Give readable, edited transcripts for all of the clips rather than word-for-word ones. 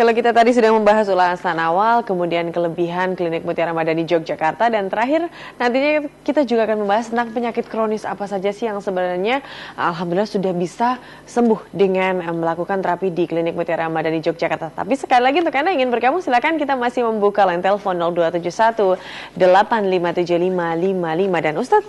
Kalau kita tadi sudah membahas ulasan awal, kemudian kelebihan Klinik Mutiara Madani Yogyakarta, dan terakhir nantinya kita juga akan membahas tentang penyakit kronis apa saja sih yang sebenarnya alhamdulillah sudah bisa sembuh dengan melakukan terapi di Klinik Mutiara Madani Yogyakarta. Tapi sekali lagi untuk Anda yang ingin bergabung, silakan, kita masih membuka line telepon 0271 857555. Dan Ustadz,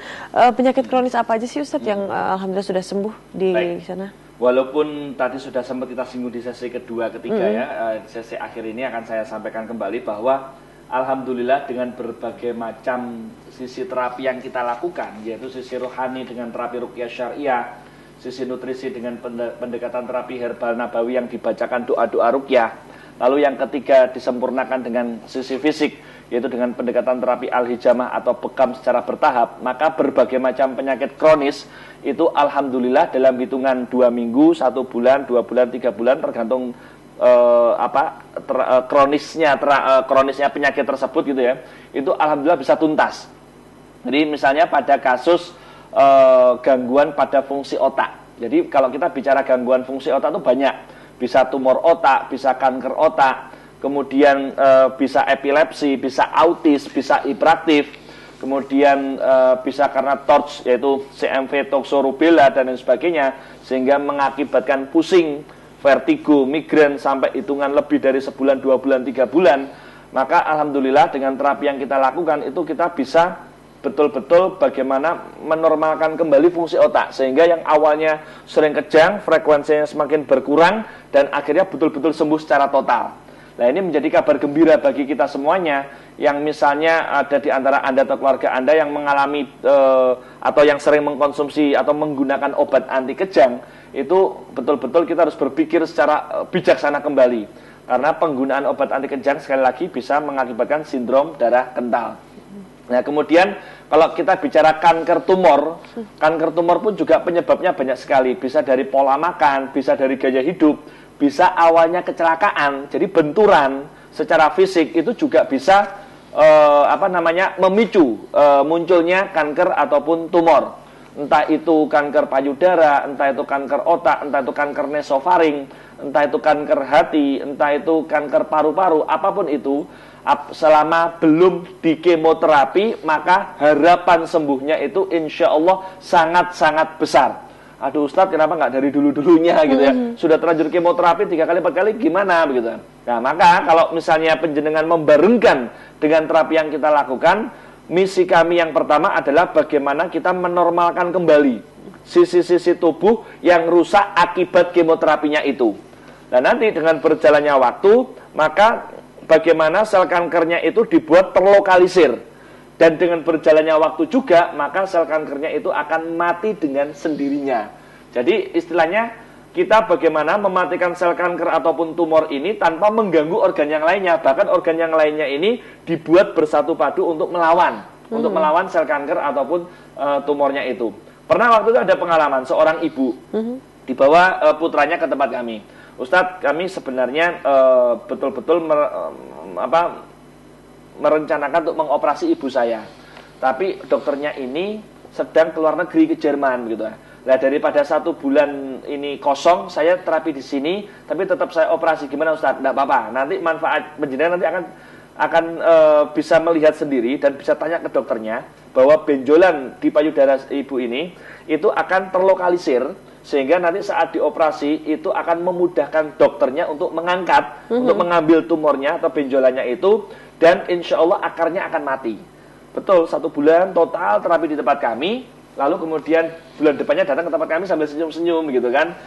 penyakit kronis apa aja sih Ustadz yang alhamdulillah sudah sembuh di sana? Walaupun tadi sudah sempat kita singgung di sesi kedua, ketiga ya, sesi akhir ini akan saya sampaikan kembali bahwa alhamdulillah dengan berbagai macam sisi terapi yang kita lakukan, yaitu sisi rohani dengan terapi ruqyah syariah, sisi nutrisi dengan pendekatan terapi herbal nabawi yang dibacakan doa-doa ruqyah, lalu yang ketiga disempurnakan dengan sisi fisik, yaitu dengan pendekatan terapi al-hijamah atau bekam secara bertahap, maka berbagai macam penyakit kronis itu alhamdulillah dalam hitungan 2 minggu, 1 bulan, 2 bulan, 3 bulan tergantung kronisnya penyakit tersebut gitu ya, itu alhamdulillah bisa tuntas. Jadi misalnya pada kasus gangguan pada fungsi otak. Jadi kalau kita bicara gangguan fungsi otak itu banyak, bisa tumor otak, bisa kanker otak, kemudian bisa epilepsi, bisa autis, bisa hiperaktif, kemudian bisa karena TORCH yaitu CMV, toxorubella dan lain sebagainya, sehingga mengakibatkan pusing, vertigo, migrain sampai hitungan lebih dari sebulan, 2 bulan, 3 bulan. Maka alhamdulillah dengan terapi yang kita lakukan itu kita bisa betul-betul bagaimana menormalkan kembali fungsi otak, sehingga yang awalnya sering kejang, frekuensinya semakin berkurang, dan akhirnya betul-betul sembuh secara total. Nah, ini menjadi kabar gembira bagi kita semuanya yang misalnya ada di antara Anda atau keluarga Anda yang mengalami atau yang sering mengkonsumsi atau menggunakan obat anti kejang, itu betul-betul kita harus berpikir secara bijaksana kembali. Karena penggunaan obat anti kejang sekali lagi bisa mengakibatkan sindrom darah kental. Nah, kemudian kalau kita bicara kanker tumor pun juga penyebabnya banyak sekali. Bisa dari pola makan, bisa dari gaya hidup, bisa awalnya kecelakaan, jadi benturan secara fisik itu juga bisa memicu munculnya kanker ataupun tumor. Entah itu kanker payudara, entah itu kanker otak, entah itu kanker nasofaring, entah itu kanker hati, entah itu kanker paru-paru, apapun itu, selama belum di kemoterapi, maka harapan sembuhnya itu insya Allah sangat-sangat besar. Aduh Ustadz, kenapa nggak dari dulu-dulunya gitu ya? Sudah terlanjur kemoterapi 3 kali 4 kali gimana begitu? Nah, maka kalau misalnya penjenengan membarengkan dengan terapi yang kita lakukan, misi kami yang pertama adalah bagaimana kita menormalkan kembali sisi-sisi tubuh yang rusak akibat kemoterapinya itu. Nah, nanti dengan berjalannya waktu, maka bagaimana sel kankernya itu dibuat terlokalisir. Dan dengan berjalannya waktu juga, maka sel kankernya itu akan mati dengan sendirinya. Jadi istilahnya kita bagaimana mematikan sel kanker ataupun tumor ini tanpa mengganggu organ yang lainnya. Bahkan organ yang lainnya ini dibuat bersatu padu untuk melawan sel kanker ataupun tumornya itu. Pernah waktu itu ada pengalaman seorang ibu dibawa putranya ke tempat kami. Ustadz, kami sebenarnya betul-betul merencanakan untuk mengoperasi ibu saya, tapi dokternya ini sedang keluar negeri ke Jerman gitu. Nah, daripada 1 bulan ini kosong, saya terapi di sini, tapi tetap saya operasi. Gimana Ustadz? Nggak apa-apa. Nanti manfaat penjenengan nanti akan bisa melihat sendiri dan bisa tanya ke dokternya bahwa benjolan di payudara ibu ini itu akan terlokalisir, sehingga nanti saat dioperasi itu akan memudahkan dokternya untuk mengangkat, untuk mengambil tumornya atau benjolannya itu, dan insya Allah akarnya akan mati. Betul, 1 bulan total terapi di tempat kami, lalu kemudian bulan depannya datang ke tempat kami sambil senyum-senyum gitu kan.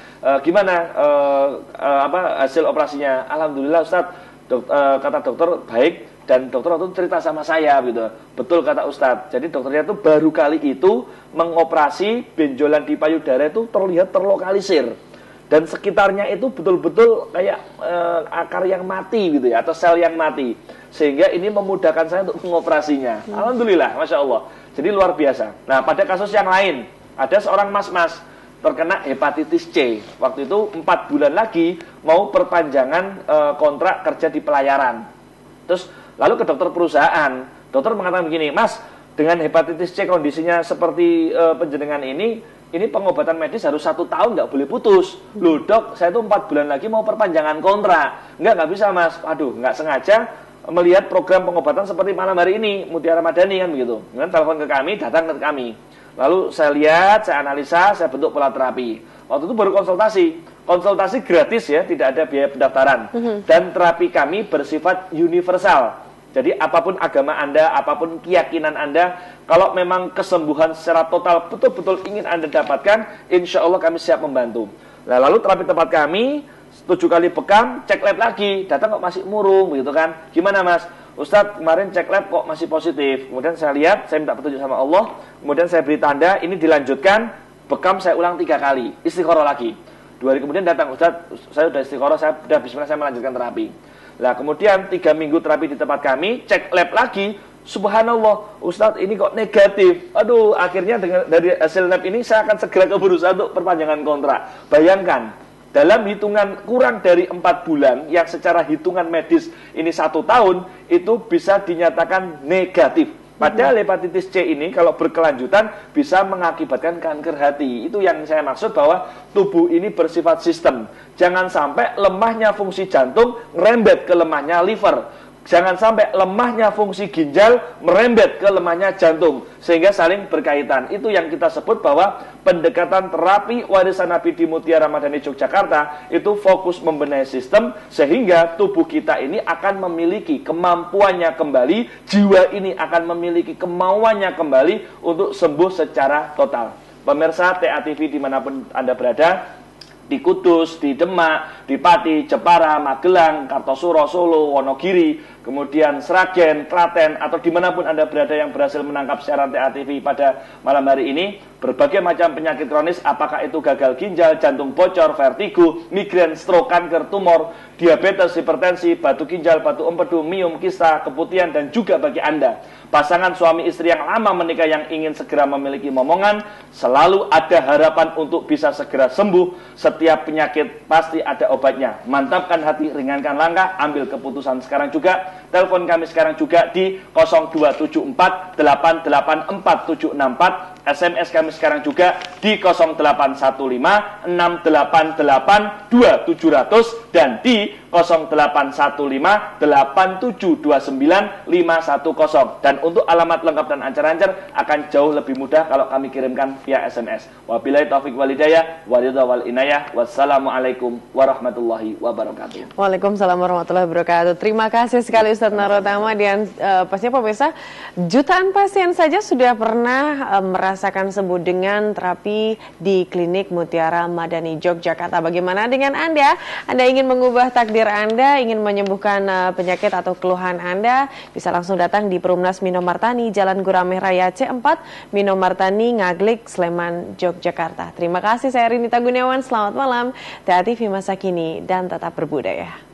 Gimana hasil operasinya? Alhamdulillah Ustadz, kata dokter baik, dan dokter waktu itu cerita sama saya gitu. Betul kata Ustadz, jadi dokternya itu baru kali itu mengoperasi benjolan di payudara itu terlihat terlokalisir, dan sekitarnya itu betul-betul kayak akar yang mati gitu ya, atau sel yang mati, sehingga ini memudahkan saya untuk mengoperasinya. Alhamdulillah, Masya Allah. Jadi luar biasa. Nah, pada kasus yang lain, ada seorang mas-mas terkena hepatitis C. Waktu itu 4 bulan lagi mau perpanjangan kontrak kerja di pelayaran. Terus lalu ke dokter perusahaan. Dokter mengatakan begini, Mas, dengan hepatitis C kondisinya seperti penjenengan ini ini pengobatan medis harus 1 tahun, nggak boleh putus. Loh dok, saya tuh 4 bulan lagi mau perpanjangan kontrak. Nggak bisa mas. Aduh, nggak sengaja melihat program pengobatan seperti malam hari ini, Mutiara Madani kan begitu. Kemudian telepon ke kami, datang ke kami. Lalu saya lihat, saya analisa, saya bentuk pola terapi. Waktu itu baru konsultasi. Konsultasi gratis ya, tidak ada biaya pendaftaran. Dan terapi kami bersifat universal. Jadi apapun agama Anda, apapun keyakinan Anda, kalau memang kesembuhan secara total betul-betul ingin Anda dapatkan, insya Allah kami siap membantu. Nah, lalu terapi tempat kami, 7 kali bekam, cek lab lagi, datang kok masih murung, begitu kan? Gimana mas? Ustadz kemarin cek lab kok masih positif. Kemudian saya lihat, saya minta petunjuk sama Allah, kemudian saya beri tanda, ini dilanjutkan, bekam saya ulang 3 kali, istiqoroh lagi. 2 hari kemudian datang, Ustadz saya sudah istiqoroh, saya sudah bismillah, saya melanjutkan terapi. Nah kemudian 3 minggu terapi di tempat kami, cek lab lagi, subhanallah, Ustadz ini kok negatif. Aduh, akhirnya dari hasil lab ini saya akan segera berusaha untuk perpanjangan kontrak. Bayangkan, dalam hitungan kurang dari 4 bulan, yang secara hitungan medis ini 1 tahun, itu bisa dinyatakan negatif. Padahal hepatitis C ini kalau berkelanjutan bisa mengakibatkan kanker hati. Itu yang saya maksud bahwa tubuh ini bersifat sistem. Jangan sampai lemahnya fungsi jantung merembet ke lemahnya liver. Jangan sampai lemahnya fungsi ginjal merembet ke lemahnya jantung. Sehingga saling berkaitan. Itu yang kita sebut bahwa pendekatan terapi warisan Nabi di Mutiara Madani Yogyakarta itu fokus membenahi sistem. Sehingga tubuh kita ini akan memiliki kemampuannya kembali. Jiwa ini akan memiliki kemauannya kembali untuk sembuh secara total. Pemirsa TA TV dimanapun Anda berada, di Kudus, di Demak, di Pati, Jepara, Magelang, Kartosuro, Solo, Wonogiri, kemudian Sragen, Klaten, atau dimanapun Anda berada yang berhasil menangkap siaran TA TV pada malam hari ini, berbagai macam penyakit kronis, apakah itu gagal ginjal, jantung bocor, vertigo, migrain, stroke, kanker, tumor, diabetes, hipertensi, batu ginjal, batu empedu, miom, kista, keputihan, dan juga bagi Anda, pasangan suami istri yang lama menikah yang ingin segera memiliki momongan, selalu ada harapan untuk bisa segera sembuh. Setiap penyakit pasti ada obatnya. Mantapkan hati, ringankan langkah, ambil keputusan sekarang juga. Telepon kami sekarang juga di 0274 884764. SMS kami sekarang juga di 0815 688 2700 dan di 0815 8729 510. Dan untuk alamat lengkap dan ancar-ancar akan jauh lebih mudah kalau kami kirimkan via SMS. Wabillahi taufik walhidayah, waridha wal inayah. Wassalamualaikum warahmatullahi wabarakatuh. Waalaikumsalam warahmatullahi wabarakatuh. Terima kasih sekali Ustadz Narotama, dan pastinya pemirsa, jutaan pasien saja sudah pernah merasakan sembuh dengan terapi di Klinik Mutiara Madani Yogyakarta. Bagaimana dengan Anda? Anda ingin mengubah takdir Anda, ingin menyembuhkan penyakit atau keluhan Anda, bisa langsung datang di Perumnas Mino Martani, Jalan Gurameh Raya C4, Mino Martani, Ngaglik, Sleman, Yogyakarta. Terima kasih, saya Rinita Gunawan. Selamat malam. TA TV masa kini dan tetap berbudaya.